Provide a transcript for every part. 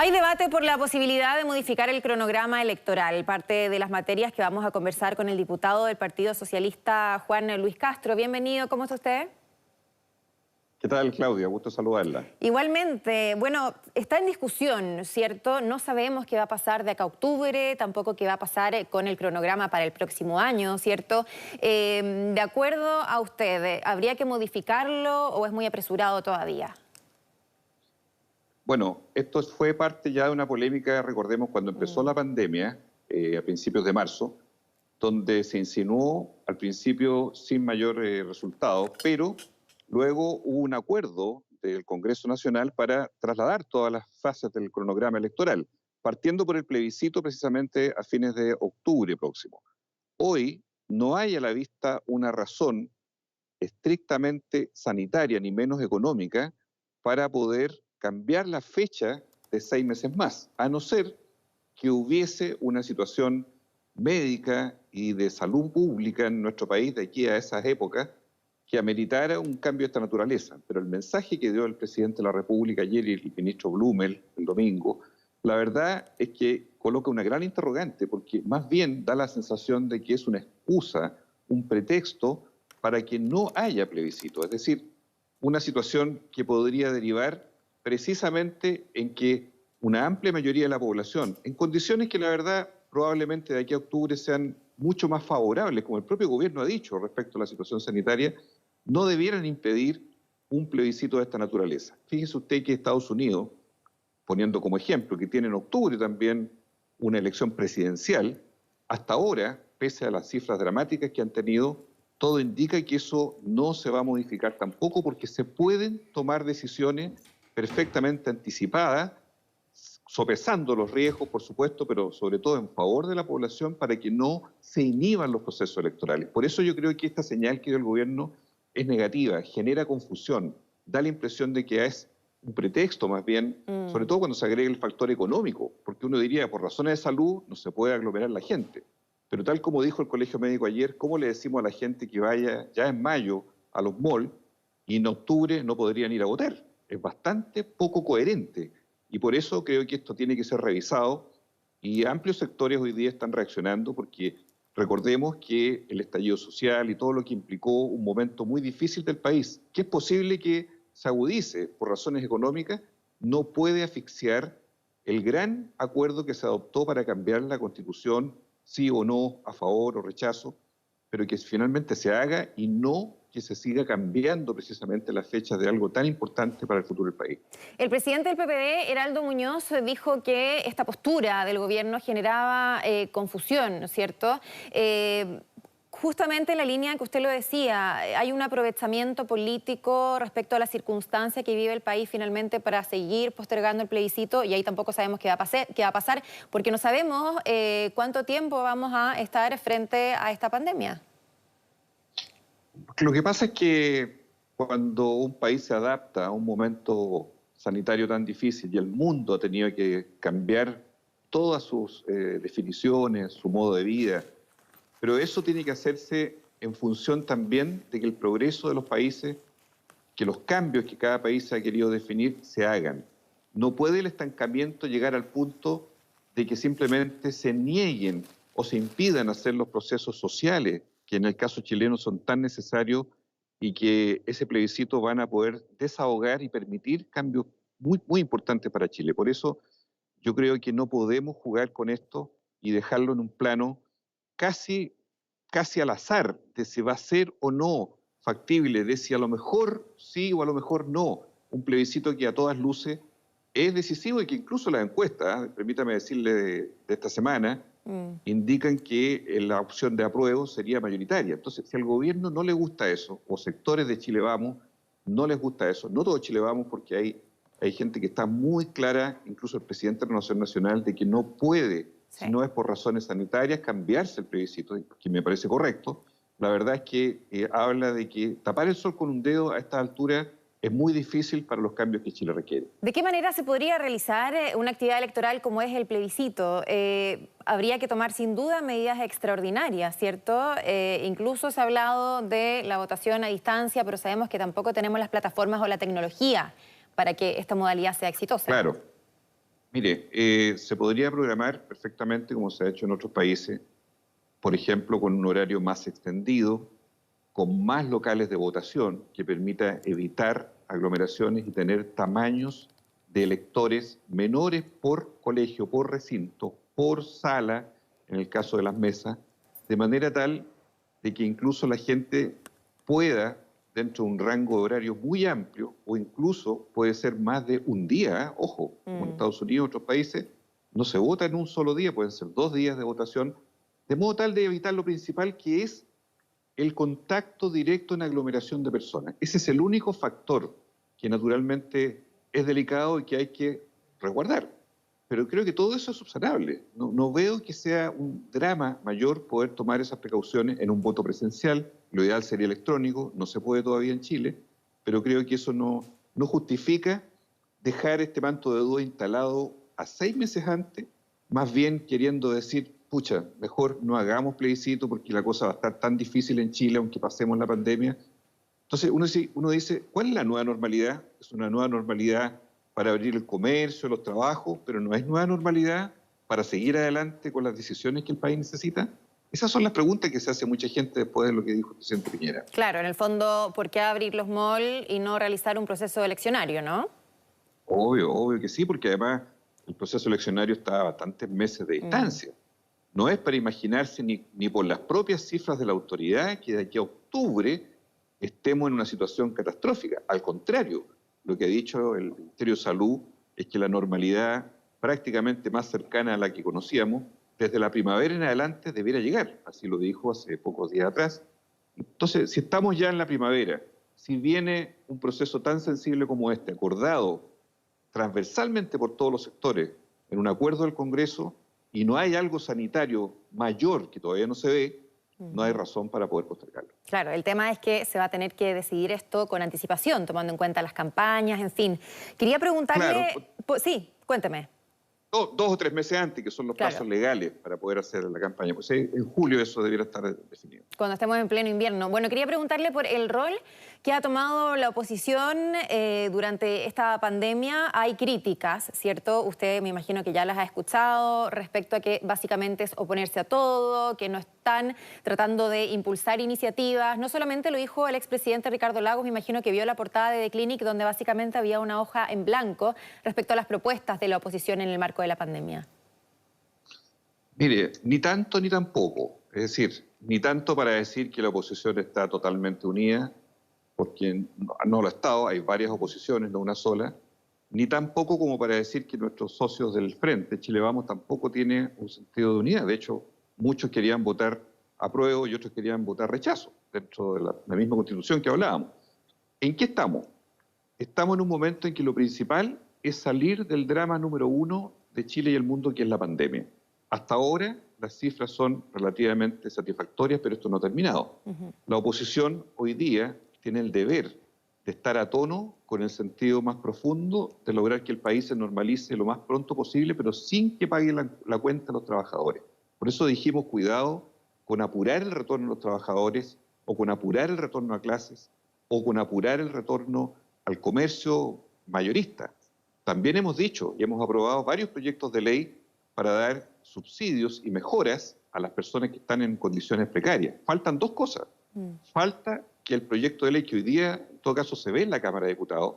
Hay debate por la posibilidad de modificar el cronograma electoral, parte de las materias que vamos a conversar con el diputado del Partido Socialista, Juan Luis Castro. Bienvenido, ¿cómo está usted? ¿Qué tal, Claudia? Gusto saludarla. Igualmente, bueno, está en discusión, ¿cierto? No sabemos qué va a pasar de acá a octubre, tampoco qué va a pasar con el cronograma para el próximo año, ¿cierto? De acuerdo a usted, ¿habría que modificarlo o es muy apresurado todavía? Bueno, esto fue parte ya de una polémica, recordemos, cuando empezó la pandemia, a principios de marzo, donde se insinuó al principio sin mayor resultado, pero luego hubo un acuerdo del Congreso Nacional para trasladar todas las fases del cronograma electoral, partiendo por el plebiscito precisamente a fines de octubre próximo. Hoy no hay a la vista una razón estrictamente sanitaria ni menos económica para poder cambiar la fecha de 6 meses más, a no ser que hubiese una situación médica y de salud pública en nuestro país de aquí a esas épocas que ameritara un cambio de esta naturaleza. Pero el mensaje que dio el presidente de la República ayer y el ministro Blumel el domingo, la verdad es que coloca una gran interrogante, porque más bien da la sensación de que es una excusa, un pretexto para que no haya plebiscito. Es decir, una situación que podría derivar precisamente en que una amplia mayoría de la población, en condiciones que la verdad probablemente de aquí a octubre sean mucho más favorables, como el propio gobierno ha dicho respecto a la situación sanitaria, no debieran impedir un plebiscito de esta naturaleza. Fíjese usted que Estados Unidos, poniendo como ejemplo que tiene en octubre también una elección presidencial, hasta ahora, pese a las cifras dramáticas que han tenido, todo indica que eso no se va a modificar tampoco, porque se pueden tomar decisiones perfectamente anticipadas, sopesando los riesgos, por supuesto, pero sobre todo en favor de la población para que no se inhiban los procesos electorales. Por eso yo creo que esta señal que dio el gobierno es negativa, genera confusión, da la impresión de que es un pretexto más bien, sobre todo cuando se agrega el factor económico, porque uno diría, por razones de salud no se puede aglomerar la gente. Pero tal como dijo el Colegio Médico ayer, ¿cómo le decimos a la gente que vaya ya en mayo a los malls y en octubre no podrían ir a votar? Es bastante poco coherente y por eso creo que esto tiene que ser revisado y amplios sectores hoy día están reaccionando porque recordemos que el estallido social y todo lo que implicó un momento muy difícil del país, que es posible que se agudice por razones económicas, no puede asfixiar el gran acuerdo que se adoptó para cambiar la Constitución, sí o no, a favor o rechazo, pero que finalmente se haga y no que se siga cambiando precisamente las fechas de algo tan importante para el futuro del país. El presidente del PPD, Heraldo Muñoz, dijo que esta postura del gobierno generaba confusión, ¿cierto? Justamente en la línea que usted lo decía, hay un aprovechamiento político respecto a la circunstancia que vive el país finalmente para seguir postergando el plebiscito y ahí tampoco sabemos qué va a pasar porque no sabemos cuánto tiempo vamos a estar frente a esta pandemia. Lo que pasa es que cuando un país se adapta a un momento sanitario tan difícil y el mundo ha tenido que cambiar todas sus definiciones, su modo de vida, pero eso tiene que hacerse en función también de que el progreso de los países, que los cambios que cada país ha querido definir se hagan. No puede el estancamiento llegar al punto de que simplemente se nieguen o se impidan hacer los procesos sociales que en el caso chileno son tan necesarios y que ese plebiscito van a poder desahogar y permitir cambios muy, muy importantes para Chile. Por eso yo creo que no podemos jugar con esto y dejarlo en un plano casi, casi al azar de si va a ser o no factible, de si a lo mejor sí o a lo mejor no. Un plebiscito que a todas luces es decisivo y que incluso las encuestas, permítame decirle de esta semana, indican que la opción de apruebo sería mayoritaria. Entonces, si al gobierno no le gusta eso, o sectores de Chile Vamos no les gusta eso, no todo Chile Vamos, porque hay gente que está muy clara, incluso el presidente de la Renovación Nacional, de que no puede, Sí. si no es por razones sanitarias, cambiarse el plebiscito, que me parece correcto. La verdad es que habla de que tapar el sol con un dedo a esta altura es muy difícil para los cambios que Chile requiere. ¿De qué manera se podría realizar una actividad electoral como es el plebiscito? Habría que tomar sin duda medidas extraordinarias, ¿cierto? Incluso se ha hablado de la votación a distancia, pero sabemos que tampoco tenemos las plataformas o la tecnología para que esta modalidad sea exitosa. Claro. Mire, se podría programar perfectamente como se ha hecho en otros países, por ejemplo, con un horario más extendido, con más locales de votación que permita evitar aglomeraciones y tener tamaños de electores menores por colegio, por recinto, por sala, en el caso de las mesas, de manera tal de que incluso la gente pueda, dentro de un rango de horario muy amplio, o incluso puede ser más de un día, ¿eh? Ojo, como en Estados Unidos y otros países, no se vota en un solo día, pueden ser 2 días de votación, de modo tal de evitar lo principal, que es el contacto directo en aglomeración de personas. Ese es el único factor que naturalmente es delicado y que hay que resguardar. Pero creo que todo eso es subsanable. No veo que sea un drama mayor poder tomar esas precauciones en un voto presencial. Lo ideal sería electrónico, no se puede todavía en Chile, pero creo que eso no justifica dejar este manto de duda instalado a 6 meses antes, más bien queriendo decir, pucha, mejor no hagamos plebiscito porque la cosa va a estar tan difícil en Chile aunque pasemos la pandemia. Entonces uno dice, ¿cuál es la nueva normalidad? Es una nueva normalidad para abrir el comercio, los trabajos, pero no es nueva normalidad para seguir adelante con las decisiones que el país necesita. Esas son las preguntas que se hace mucha gente después de lo que dijo el presidente Piñera. Claro, en el fondo, ¿por qué abrir los malls y no realizar un proceso eleccionario, no? Obvio que sí, porque además el proceso eleccionario está a bastantes meses de distancia. No es para imaginarse ni por las propias cifras de la autoridad que de aquí a octubre estemos en una situación catastrófica. Al contrario, lo que ha dicho el Ministerio de Salud es que la normalidad prácticamente más cercana a la que conocíamos, desde la primavera en adelante debiera llegar. Así lo dijo hace pocos días atrás. Entonces, si estamos ya en la primavera, si viene un proceso tan sensible como este, acordado transversalmente por todos los sectores, en un acuerdo del Congreso, y no hay algo sanitario mayor que todavía no se ve, no hay razón para poder postergarlo. Claro, el tema es que se va a tener que decidir esto con anticipación, tomando en cuenta las campañas, en fin. Quería Claro, preguntarle... Sí, cuénteme. 2 o 3 meses antes, que son los Claro. plazos legales para poder hacer la campaña. Pues en julio eso debiera estar definido. Cuando estemos en pleno invierno. Bueno, quería preguntarle por el rol que ha tomado la oposición durante esta pandemia. Hay críticas, ¿cierto? Usted me imagino que ya las ha escuchado respecto a que básicamente es oponerse a todo, que no están tratando de impulsar iniciativas. No solamente lo dijo el expresidente Ricardo Lagos, me imagino que vio la portada de The Clinic, donde básicamente había una hoja en blanco respecto a las propuestas de la oposición en el marco de la pandemia. Mire, ni tanto ni tampoco. Es decir, ni tanto para decir que la oposición está totalmente unida, porque no lo ha estado, hay varias oposiciones, no una sola, ni tampoco como para decir que nuestros socios del Frente, Chile Vamos, tampoco tiene un sentido de unidad. De hecho, muchos querían votar apruebo y otros querían votar rechazo, dentro de la misma Constitución que hablábamos. ¿En qué estamos? Estamos en un momento en que lo principal es salir del drama número 1 de Chile y el mundo, que es la pandemia. Hasta ahora las cifras son relativamente satisfactorias, pero esto no ha terminado. La oposición hoy día tiene el deber de estar a tono con el sentido más profundo de lograr que el país se normalice lo más pronto posible, pero sin que paguen la cuenta los trabajadores. Por eso dijimos, cuidado con apurar el retorno a los trabajadores, o con apurar el retorno a clases, o con apurar el retorno al comercio mayorista. También hemos dicho y hemos aprobado varios proyectos de ley para dar subsidios y mejoras a las personas que están en condiciones precarias. Faltan dos cosas. Falta que el proyecto de ley que hoy día, en todo caso, se ve en la Cámara de Diputados,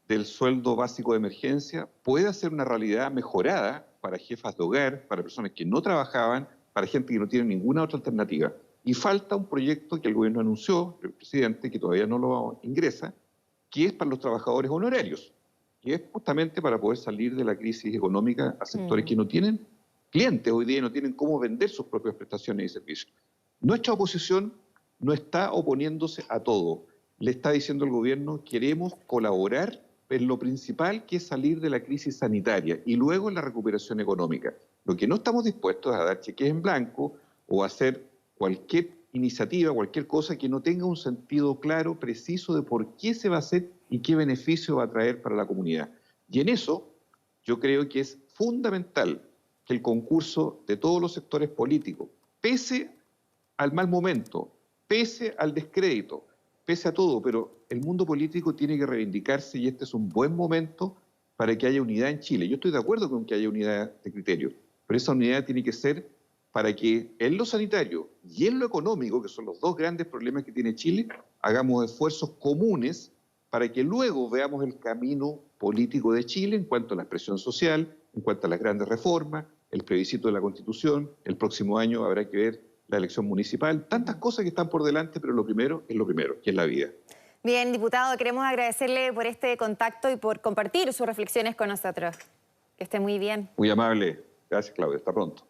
del sueldo básico de emergencia, pueda ser una realidad mejorada para jefas de hogar, para personas que no trabajaban, para gente que no tiene ninguna otra alternativa. Y falta un proyecto que el gobierno anunció, el presidente, que todavía no lo ingresa, que es para los trabajadores honorarios, que es justamente para poder salir de la crisis económica a sectores que no tienen clientes hoy día, no tienen cómo vender sus propias prestaciones y servicios. Nuestra oposición no está oponiéndose a todo. Le está diciendo al gobierno, queremos colaborar en lo principal, que es salir de la crisis sanitaria y luego en la recuperación económica. Lo que no estamos dispuestos es a dar cheques en blanco o a hacer cualquier iniciativa, cualquier cosa que no tenga un sentido claro, preciso de por qué se va a hacer y qué beneficio va a traer para la comunidad. Y en eso yo creo que es fundamental que el concurso de todos los sectores políticos, pese al mal momento, pese al descrédito, pese a todo, pero el mundo político tiene que reivindicarse, y este es un buen momento para que haya unidad en Chile. Yo estoy de acuerdo con que haya unidad de criterio, pero esa unidad tiene que ser para que en lo sanitario y en lo económico, que son los dos grandes problemas que tiene Chile, hagamos esfuerzos comunes para que luego veamos el camino político de Chile en cuanto a la expresión social, en cuanto a las grandes reformas, el plebiscito de la Constitución. El próximo año habrá que ver la elección municipal, tantas cosas que están por delante, pero lo primero es lo primero, que es la vida. Bien, diputado, queremos agradecerle por este contacto y por compartir sus reflexiones con nosotros. Que esté muy bien. Muy amable. Gracias, Claudia. Hasta pronto.